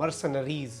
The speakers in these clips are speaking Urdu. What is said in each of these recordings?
mercenaries।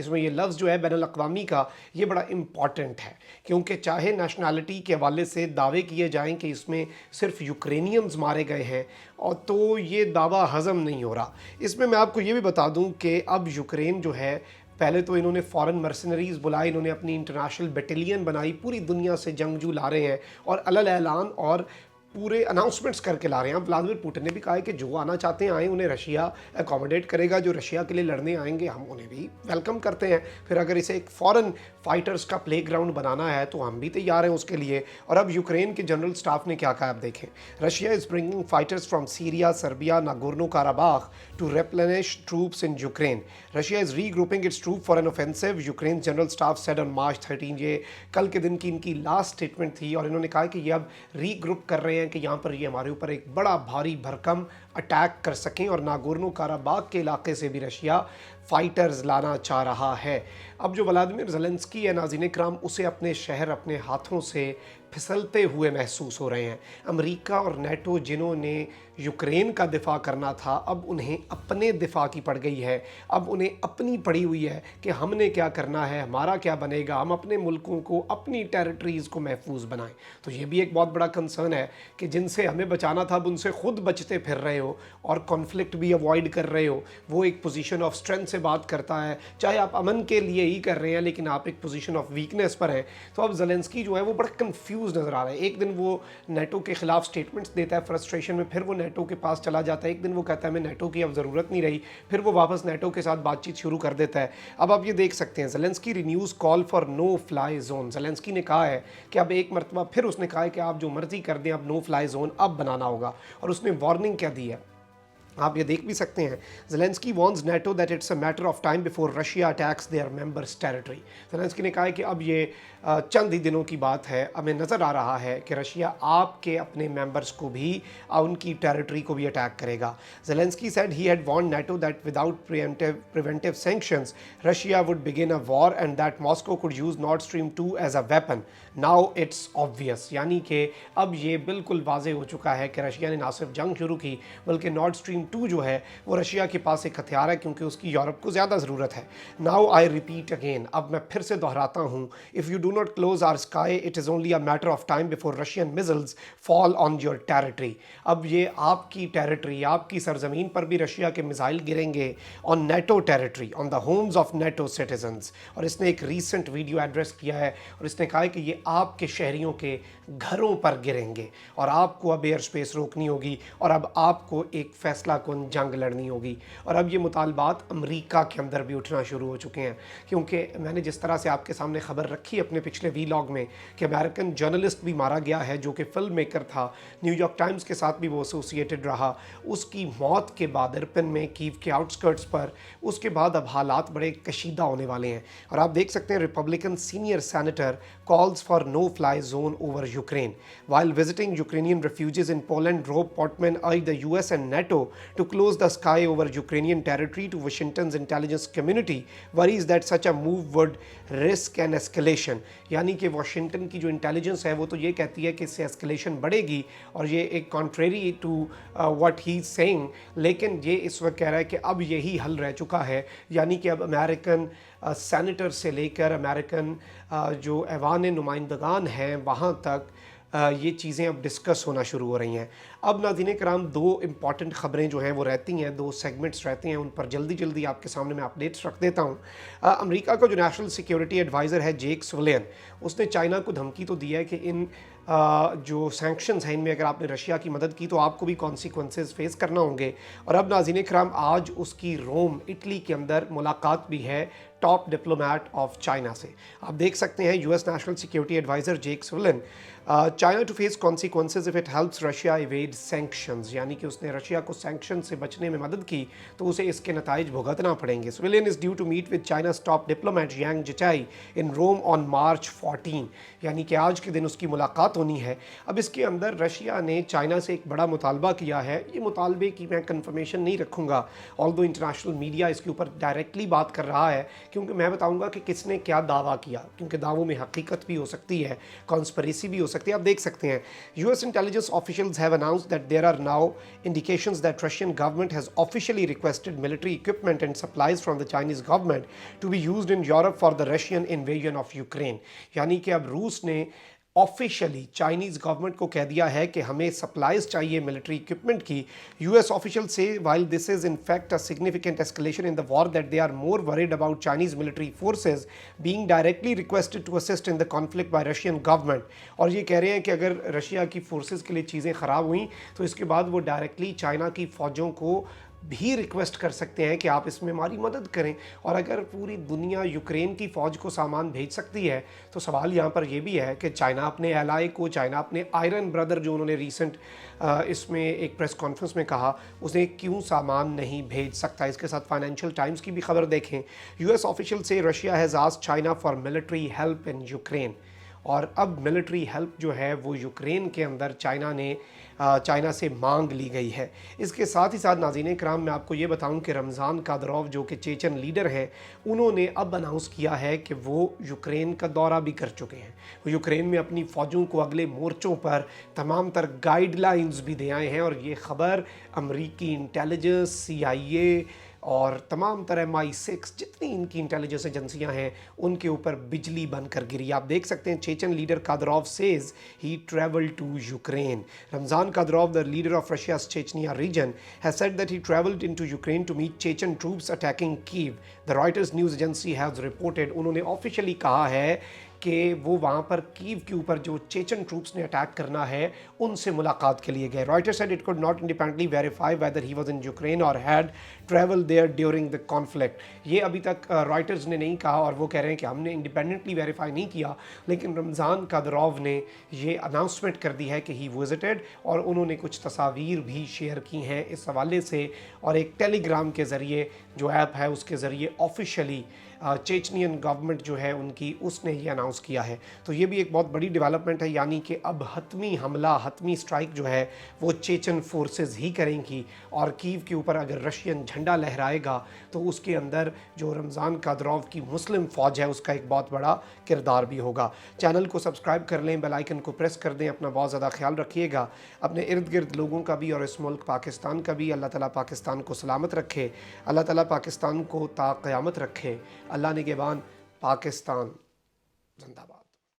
اس میں یہ لفظ جو ہے بین الاقوامی کا یہ بڑا امپورٹنٹ ہے، کیونکہ چاہے نیشنلٹی کے حوالے سے دعوے کیے جائیں کہ اس میں صرف یوکرینینز مارے گئے ہیں، اور تو یہ دعویٰ ہضم نہیں ہو رہا۔ اس میں آپ کو یہ بھی بتا دوں کہ اب یوکرین جو ہے، پہلے تو انہوں نے فورن مرسنریز بلائے، انہوں نے اپنی انٹرنیشنل بیٹیلین بنائی، پوری دنیا سے جنگجو لا رہے ہیں اور علل اعلان اور پورے اناؤنسمنٹس کر کے لا رہے ہیں۔ ولادیمیر پوٹن نے بھی کہا ہے کہ جو آنا چاہتے ہیں آئیں، انہیں رشیا اکوموڈیٹ کرے گا، جو رشیا کے لیے لڑنے آئیں گے ہم انہیں بھی ویلکم کرتے ہیں۔ پھر اگر اسے ایک فورن فائٹرز کا پلے گراؤنڈ بنانا ہے تو ہم بھی تیار ہیں اس کے لیے۔ اور اب یوکرین کے جنرل سٹاف نے کیا کہا آپ دیکھیں، Russia is bringing fighters from Syria, Serbia, Nagorno Karabakh to replenish troops in Ukraine. Russia is regrouping its troop for an offensive, Ukraine general staff said on March 13۔ یہ کل کے دن کی ان کی لاسٹ اسٹیٹمنٹ تھی، اور انہوں نے کہا کہ یہ اب ری گروپ کر رہے ہیں کہ یہاں پر یہ ہمارے اوپر ایک بڑا بھاری بھرکم اٹیک کر سکیں، اور ناگورنو کاراباخ کے علاقے سے بھی رشیا فائٹرز لانا چاہ رہا ہے۔ اب جو ولادیمیر زیلنسکی ہے ناظرین کرام، اسے اپنے شہر اپنے ہاتھوں سے پھسلتے ہوئے محسوس ہو رہے ہیں۔ امریکہ اور نیٹو جنہوں نے یوکرین کا دفاع کرنا تھا، اب انہیں اپنے دفاع کی پڑ گئی ہے، اب انہیں اپنی پڑی ہوئی ہے کہ ہم نے کیا کرنا ہے، ہمارا کیا بنے گا، ہم اپنے ملکوں کو، اپنی ٹیریٹریز کو محفوظ بنائیں۔ تو یہ بھی ایک بہت بڑا کنسرن ہے کہ جن سے ہمیں بچانا تھا اب ان سے خود بچتے پھر رہے ہو اور کانفلکٹ بھی اوائڈ کر رہے ہو۔ وہ ایک پوزیشن آف اسٹرینتھ سے بات کرتا ہے، چاہے آپ امن کے لیے ہی کر رہے ہیں لیکن آپ ایک پوزیشن آف ویکنیس پر ہیں۔ تو اب زیلنسکی جو ہے وہ بڑا کنفیوز نظر آ رہا ہے۔ ایک دن وہ نیٹو کے خلاف سٹیٹمنٹس دیتا ہے فرسٹریشن میں، پھر وہ نیٹو کے پاس چلا جاتا ہے، ایک دن وہ کہتا ہے میں نیٹو کی اب ضرورت نہیں رہی، پھر وہ واپس نیٹو کے ساتھ بات چیت شروع کر دیتا ہے۔ اب آپ یہ دیکھ سکتے ہیں Zelensky renews call for no fly zone. Zelensky نے کہا ہے کہ اب ایک مرتبہ پھر اس نے کہا ہے کہ آپ جو مرضی کر دیں، اب نو فلائی زون اب بنانا ہوگا، اور اس نے وارننگ کیا دی ہے آپ یہ دیکھ بھی سکتے ہیں۔ Zelensky warns NATO that it's a matter of time before Russia attacks their members territory. Zelensky نے کہا ہے کہ اب یہ چند ہی دنوں کی بات ہے، ہمیں نظر آ رہا ہے کہ رشیا آپ کے اپنے ممبرس کو بھی، ان کی ٹیریٹری کو بھی اٹیک کرے گا۔ Zelensky said he had warned NATO that without preventive sanctions Russia would begin a war and that Moscow could use Nord Stream 2 as a weapon. Now it's obvious، یعنی کہ اب یہ بالکل واضح ہو چکا ہے کہ رشیا نے نہ صرف جنگ شروع کی بلکہ نارڈ اسٹریم 2 جو ہے وہ رشیا کے پاس ایک ہتھیار ہے، کیونکہ اس کی یورپ کو زیادہ ضرورت ہے۔ Now I repeat again، اب میں پھر سے دہراتا ہوں، if you do not close our sky it is only a matter of time before Russian missiles fall on your territory۔ اب یہ آپ کی ٹیریٹری، آپ کی سرزمین پر بھی رشیا کے میزائل گریں گے، on NATO territory, on the homes of NATO citizens۔ اور اس نے ایک ریسنٹ ویڈیو ایڈریس کیا ہے اور اس نے کہا ہے کہ یہ آپ کے شہریوں کے گھروں پر گریں گے، اور آپ کو اب ایئر سپیس روکنی ہوگی، اور اب آپ کو ایک فیصلہ کن جنگ لڑنی ہوگی۔ اور اب یہ مطالبات امریکہ کے اندر بھی اٹھنا شروع ہو چکے ہیں، کیونکہ میں نے جس طرح سے آپ کے سامنے خبر رکھی اپنے پچھلے ویلاگ میں کہ امریکن جرنلسٹ بھی مارا گیا ہے جو کہ فلم میکر تھا، نیو یارک ٹائمز کے ساتھ بھی وہ ایسوسیٹڈ رہا، اس کی موت کے بعد ارپن میں کیو کے آؤٹسکرٹس پر، اس کے بعد اب حالات بڑے کشیدہ ہونے والے ہیں۔ اور آپ دیکھ سکتے ہیں Republican senior senator calls for no fly zone over Ukraine. While visiting Ukrainian refugees in Poland, Rob Portman urged the US and NATO to close the sky over Ukrainian territory to Washington's intelligence community worries that such a move would risk an escalation۔ یعنی کہ واشنگٹن کی جو انٹیلیجنس ہے وہ تو یہ کہتی ہے کہ اس سے اسکلیشن بڑھے گی، اور یہ ایک contrary to what he is seeing, لیکن یہ اس وقت کہہ رہا ہے کہ اب یہی حل رہ چکا ہے، یعنی کہ اب امریکن سینیٹر سے لے کر امریکن جو ایوان نمائندگان ہیں وہاں تک یہ چیزیں اب ڈسکس ہونا شروع ہو رہی ہیں۔ اب ناظرین کرام دو امپورٹنٹ خبریں جو ہیں وہ رہتی ہیں، دو سیگمنٹس رہتے ہیں، ان پر جلدی جلدی آپ کے سامنے میں اپڈیٹس رکھ دیتا ہوں۔ امریکہ کا جو نیشنل سیکیورٹی ایڈوائزر ہے جیک سولیون، اس نے چائنا کو دھمکی تو دی ہے کہ ان جو سینکشنز ہیں ان میں اگر آپ نے رشیا کی مدد کی تو آپ کو بھی کانسیکوینسز فیس کرنا ہوں گے۔ اور اب ناظرین کرام آج اس کی روم اٹلی کے اندر ملاقات بھی ہے ٹاپ ڈپلومیٹ آف چائنا سے۔ آپ دیکھ سکتے ہیں U S national security adviser Jake Sullivan, China to face consequences if it helps Russia avoid sanctions, یعنی کہ اس نے رشیا کو سینکشن سے بچنے میں مدد کی تو اسے اس کے نتائج بھگتنا پڑیں گے۔ Sullivan is due to meet with China's top diplomat Yang Jiechi in Rome on March 14، یعنی کہ آج کے دن اس کی ملاقات ہونی ہے۔ اب اس کے اندر رشیا نے چائنا سے ایک بڑا مطالبہ کیا ہے، یہ مطالبے کی میں کنفرمیشن نہیں رکھوں گا، آلدو انٹرنیشنل میڈیا اس کے اوپر ڈائریکٹلی بات کر رہا ہے کیونکہ میں بتاؤں گا کہ کس نے کیا دعویٰ کیا، کیونکہ دعووں میں حقیقت بھی ہو سکتی ہے، کانسپریسی بھی ہو سکتی ہے۔ آپ دیکھ سکتے ہیں US intelligence officials have announced that there are now indications that Russian government has officially requested military equipment and supplies from the Chinese government to be used in Europe for the Russian invasion of Ukraine۔ یعنی کہ اب روس نے آفیشلی چائنیز گورنمنٹ کو کہہ دیا ہے کہ ہمیں سپلائز چاہیے ملٹری اکوپمنٹ کی۔ US officials say while this is in fact a significant escalation in the war that they are more worried about Chinese military forces being directly requested to assist in the conflict by Russian government۔ اور یہ کہہ رہے ہیں کہ اگر رشیا کی فورسز کے لیے چیزیں خراب ہوئیں تو اس کے بعد وہ ڈائریکٹلی چائنا کی فوجوں کو بھی ریکویسٹ کر سکتے ہیں کہ آپ اس میں ہماری مدد کریں۔ اور اگر پوری دنیا یوکرین کی فوج کو سامان بھیج سکتی ہے تو سوال یہاں پر یہ بھی ہے کہ چائنا اپنے ایلائی کو، چائنا اپنے آئرن بردر جو انہوں نے ریسنٹ اس میں ایک پریس کانفرنس میں کہا، اسے کیوں سامان نہیں بھیج سکتا۔ اس کے ساتھ فائنینشیل ٹائمز کی بھی خبر دیکھیں۔ US officials say Russia has asked China for military help in Ukraine۔ اور اب ملٹری ہیلپ جو ہے وہ یوکرین کے اندر چائنا سے مانگ لی گئی ہے۔ اس کے ساتھ ہی ساتھ ناظرین کرام میں آپ کو یہ بتاؤں کہ رمضان قادروف جو کہ چیچن لیڈر ہیں، انہوں نے اب اناؤنس کیا ہے کہ وہ یوکرین کا دورہ بھی کر چکے ہیں۔ وہ یوکرین میں اپنی فوجوں کو اگلے مورچوں پر تمام تر گائیڈ لائنز بھی دے آئے ہیں، اور یہ خبر امریکی انٹیلیجنس، CIA اور تمام تر MI6 جتنی ان کی انٹیلیجنس ایجنسیاں ہیں ان کے اوپر بجلی بن کر گری۔ آپ دیکھ سکتے ہیں Chechen leader Kadyrov says he traveled to Ukraine۔ Ramzan Kadyrov, the leader of Russia's Chechnya region, has said that he traveled into Ukraine to meet Chechen troops attacking Kyiv۔ The Reuters news agency has reported، انہوں نے آفیشلی کہا ہے کہ وہ وہاں پر کیو کے اوپر جو چیچن ٹروپس نے اٹیک کرنا ہے ان سے ملاقات کے لیے گئے۔ Reuters said it could not independently verify whether he was in Ukraine or had traveled there during the conflict۔ یہ ابھی تک رائٹرز نے نہیں کہا، اور وہ کہہ رہے ہیں کہ ہم نے انڈیپینڈنٹلی ویریفائی نہیں کیا، لیکن رمضان قادروف نے یہ اناؤنسمنٹ کر دی ہے کہ ہی وزٹڈ، اور انہوں نے کچھ تصاویر بھی شیئر کی ہیں اس حوالے سے، اور ایک ٹیلی گرام کے ذریعے جو ایپ ہے اس کے ذریعے آفیشلی چیچنین گورنمنٹ جو ہے ان کی، اس نے یہ اناؤنس کیا ہے۔ تو یہ بھی ایک بہت بڑی ڈیولپمنٹ ہے، یعنی کہ اب حتمی حملہ، حتمی سٹرائک جو ہے وہ چیچن فورسز ہی کریں گی، اور کیو کے اوپر اگر رشین جھنڈا لہرائے گا تو اس کے اندر جو رمضان قادروف کی مسلم فوج ہے اس کا ایک بہت بڑا کردار بھی ہوگا۔ چینل کو سبسکرائب کر لیں، بیل آئیکن کو پریس کر دیں، اپنا بہت زیادہ خیال رکھیے گا، اپنے ارد گرد لوگوں کا بھی اور اس ملک پاکستان کا بھی۔ اللہ تعالیٰ پاکستان کو سلامت رکھے، اللہ تعالیٰ پاکستان کو تا قیامت رکھے۔ اللہ نگہبان، پاکستان زندہ باد۔